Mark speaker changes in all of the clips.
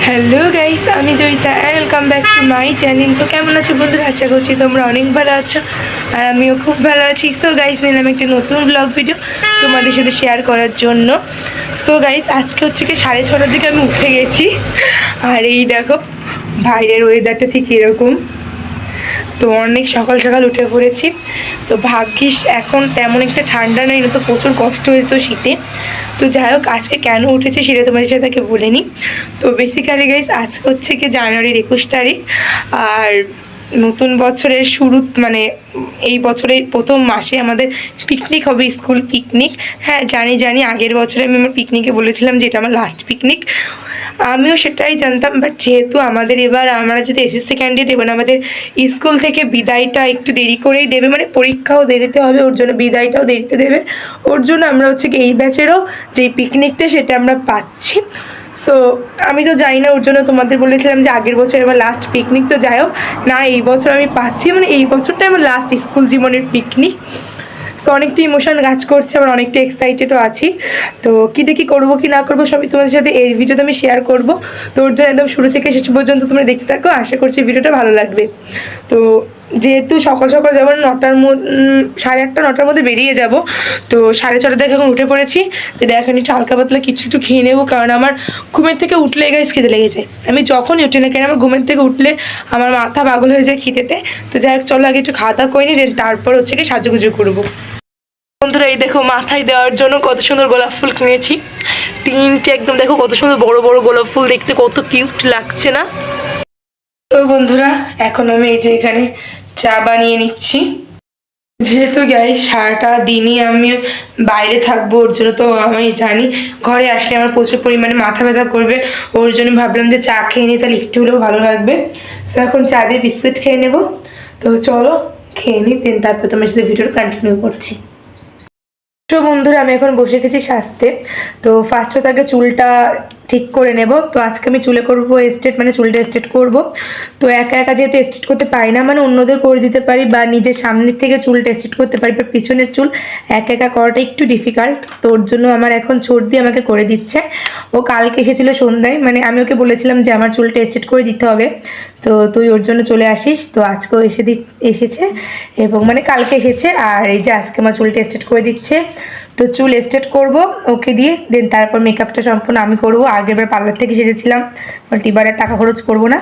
Speaker 1: Hello guys, আমি Joyita welcome back to my channel. তো কেমন আছো বন্ধুরা? আশা করছি তোমরা অনেক ভালো আছো আর আমিও খুব ভালো আছি। সো গাইস, নিলাম একটা নতুন ব্লগ ভিডিও তোমাদের সাথে শেয়ার করার জন্য। সো গাইস, আজকে হচ্ছে কি 6:30টার দিকে আমি উঠে গেছি। আর এই দেখো বাইরের ওয়েদারটা ঠিক এরকম। তো অনেক সকাল সকাল উঠে পড়েছি। তো ভাগ্যিস এখন তেমন একটা ঠান্ডা নেই, না তো প্রচুর কষ্ট হয়েছে তো শীতে। তো যাই হোক, আজকে কেন উঠেছি সেটা তোমাদের সাথে তাকে বলে নিই। তো বেসিক্যালি গাইস, আজকে হচ্ছে কি জানুয়ারির 21 তারিখ। আর নতুন বছরের শুরু, মানে এই বছরের প্রথম মাসে আমাদের পিকনিক হবে, স্কুল পিকনিক। হ্যাঁ জানি আগের বছরে আমি আমার পিকনিকে বলেছিলাম যে এটা আমার লাস্ট পিকনিক। আমিও সেটাই জানতাম, বাট যেহেতু আমাদের এবার আমরা যদি এসএসসি ক্যান্ডিডেট, এবার আমাদের স্কুল থেকে বিদায়টা একটু দেরি করেই দেবে, মানে পরীক্ষাও দেরিতে হবে, ওর জন্য বিদায়টাও দেরিতে দেবে। ওর জন্য আমরা হচ্ছে কি এই ব্যাচেরও যেই পিকনিকটা সেটা আমরা পাচ্ছি। সো আমি তো জানি না, ওর জন্য তোমাদের বলেছিলাম যে আগের বছর আমার লাস্ট পিকনিক। তো যাই হোক না, এই বছর আমি পাচ্ছি, মানে এই বছরটাই আমার লাস্ট স্কুল জীবনের পিকনিক। সো অনেকটা ইমোশন কাজ করছে, আবার অনেকটা এক্সাইটেডও আছি। তো কী দেখি করবো কি না করবো সবই তোমাদের সাথে এই ভিডিওতে আমি শেয়ার করবো। তো ওর জন্য একদম শুরু থেকে শেষ পর্যন্ত তোমরা দেখতে থাকো, আশা করছি ভিডিওটা ভালো লাগবে। তো যেহেতু সকাল সকাল যেমন 8:30-9টার মধ্যে বেরিয়ে যাব, তো 6:30 থেকে এখন উঠে পড়েছি। তো এখন একটু হালকা পাতলা কিছু একটু খেয়ে নেবো, কারণ আমার ঘুমের থেকে উঠলে গাইস খেতে লেগে যায়। আমি যখনই উঠি না কেন, আমার ঘুমের থেকে উঠলে আমার মাথা পাগল হয়ে যায় খিদেতে। তো যাই হোক, চলো আগে একটু খাওয়া দাওয়া করে নিই, তারপর হচ্ছে কি সাজুগুজু করবো। বন্ধুরা, এই দেখো মাথায় দেওয়ার জন্য কত সুন্দর গোলাপ ফুল কিনেছি, 3টে একদম। দেখো কত সুন্দর বড় বড় গোলাপ ফুল, দেখতে কত কিউট লাগছে না? তো বন্ধুরা, এখন আমি এই যে এখানে চা বানিয়ে নিচ্ছি। যেহেতু গাইস সারাটা দিনই আমি বাইরে থাকবো, ওর জন্য তো আমি জানি ঘরে আসলে আমার প্রচুর পরিমাণে মাথা ব্যথা করবে। ওর জন্য ভাবলাম যে চা খেয়ে নিই, তাহলে একটু হলেও ভালো লাগবে। তো এখন চা দিয়ে বিস্কুট খেয়ে নেবো। তো চলো খেয়ে নিই, দেন তারপর তোমার সাথে ভিডিওটা কন্টিনিউ করছি। তো বন্ধুরা, আমি এখন বসে গেছি সাজতে। তো ফার্স্ট হতে আগে চুলটা ঠিক করে নেব। তো আজকে আমি চুলে করবো স্ট্রেট, মানে চুলটা স্ট্রেট করব। তো একা একা যেহেতু স্ট্রেট করতে পারি না, মানে অন্যদের করে দিতে পারি বা নিজের সামনের থেকে চুলটা স্ট্রেট করতে পারি, বাট পিছনের চুল একা একা করাটা একটু ডিফিকাল্ট। তো ওর জন্য আমার এখন সর্দি আমাকে করে দিচ্ছে। ও কালকে এসেছিলো সন্ধ্যায়, মানে আমি ওকে বলেছিলাম যে আমার চুলটা স্ট্রেট করে দিতে হবে, তো তুই ওর জন্য চলে আসিস। তো আজকেও এসেছে, এবং মানে কালকে এসেছে, আর এই যে আজকে আমার চুলটা স্ট্রেট করে দিচ্ছে। তো চুল স্ট্রেট করব ওকে দিয়ে, দেন তারপর মেকআপটা সম্পূর্ণ আমি করবো। আগেরবার পার্লার থেকে সেজেছিলাম, বাট এবারে টাকা খরচ করবো না।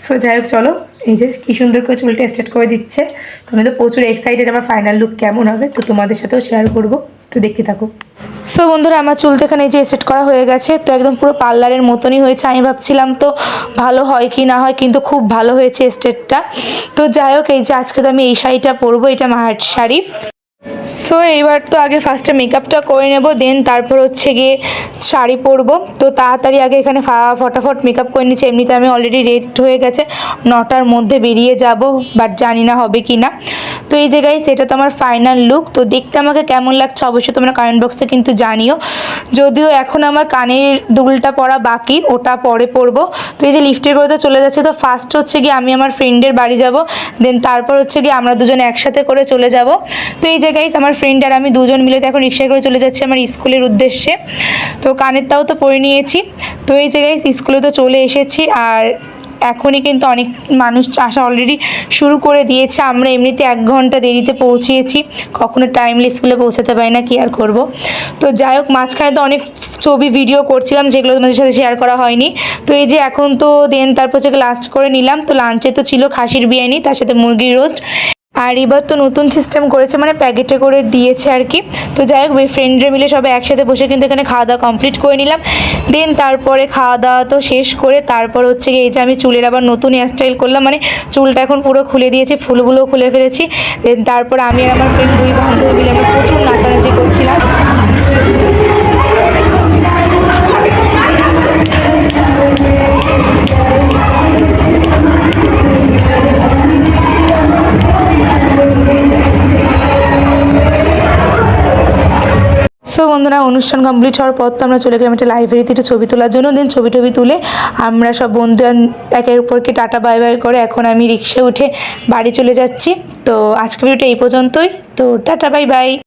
Speaker 1: সো যাই হোক, চলো এই যে কি সুন্দর করে চুলটা স্ট্রেট করে দিচ্ছে। তো আমি তো প্রচুর এক্সাইটেড আমার ফাইনাল লুক কেমন হবে, তো তোমাদের সাথেও শেয়ার করবো, তো দেখতে থাকো। সো বন্ধুরা, আমার চুল তো এখানে এই যে স্ট্রেট করা হয়ে গেছে। তো একদম পুরো পার্লারের মতনই হয়েছে। আমি ভাবছিলাম তো ভালো হয় কি না হয়, কিন্তু খুব ভালো হয়েছে স্ট্রেটটা। তো যাই হোক, এই যে আজকে তো আমি এই শাড়িটা পরবো, এটা মাহাট শাড়ি। সো এইবার তো আগে ফার্স্টে মেকআপটা করে নেব, দেন তারপর হচ্ছে গিয়ে শাড়ি পরবো। তো তাড়াতাড়ি আগে এখানে ফটাফট মেকআপ করে নিচ্ছি। এমনিতে আমি অলরেডি রেডি হয়ে গেছে, 9টার মধ্যে বেরিয়ে যাব, বাট জানি না হবে কি না। তো এই যে গাইস, এটা তো আমার ফাইনাল লুক। তো দেখতে আমাকে কেমন লাগছে অবশ্যই তোমরা কমেন্ট বক্সে কিন্তু জানিও। যদিও এখন আমার কানের দুলটা পরা বাকি, ওটা পরে পরবো। তো এই যে লিফটের করে তো চলে যাচ্ছে। তো ফার্স্ট হচ্ছে গিয়ে আমি আমার ফ্রেন্ডের বাড়ি যাব, দেন তারপর হচ্ছে গিয়ে আমরা দুজন একসাথে করে চলে যাব। তো এই যে গাইস, আমার ফ্রেন্ড আর আমি দুজন মিলে তো এখন রিক্সায় করে চলে যাচ্ছি আমার স্কুলের উদ্দেশ্যে। তো কানেরটাও তো পরে নিয়েছি। তো এই যে গাইস, স্কুলে তো চলে এসেছি, আর এখনই কিন্তু অনেক মানুষ আসা অলরেডি শুরু করে দিয়েছে। আমরা এমনিতে 1 ঘন্টা দেরিতে পৌঁছিয়েছি, কখনো টাইমলি স্কুলে পৌঁছাতে পারি না, কি আর করব। তো যাই হোক, মাঝখানে তো অনেক ছবি ভিডিও করছিলাম, যেগুলো তোমাদের সাথে শেয়ার করা হয়নি। তো এই যে এখন তো দেন তারপর হচ্ছে লাঞ্চ করে নিলাম। তো লাঞ্চে তো ছিল খাসির বিরিয়ানি, তার সাথে মুরগির রোস্ট। আর এবার তো নতুন সিস্টেম করেছে, মানে প্যাকেটে করে দিয়েছে আর কি। তো যাই হোক, ফ্রেন্ডরা মিলে সবাই একসাথে বসে কিন্তু এখানে খাওয়া দাওয়া কমপ্লিট করে নিলাম। দেন তারপরে খাওয়া দাওয়া তো শেষ করে তারপর হচ্ছে গিয়ে এই যে আমি চুলের আবার নতুন হেয়ারস্টাইল করলাম, মানে চুলটা এখন পুরো খুলে দিয়েছি, ফুলগুলোও খুলে ফেলেছি। দেন তারপর আমি আর আমার ফ্রেন্ড 2 বান্ধবী মিলে আমরা প্রচুর নাচানাচি করছিলাম। সো বন্ধুরা, অনুষ্ঠান কমপ্লিট হওয়ার পর তো আমরা চলে গেলাম একটা লাইব্রেরিতে একটু ছবি তোলার জন্য। দেন ছবি তুলে আমরা সব বন্ধুরা একের অপরকে টাটা বাই বাই করে এখন আমি রিক্সায় উঠে বাড়ি চলে যাচ্ছি। তো আজকে ভিডিওটা এই পর্যন্তই। তো টাটা বাই বাই।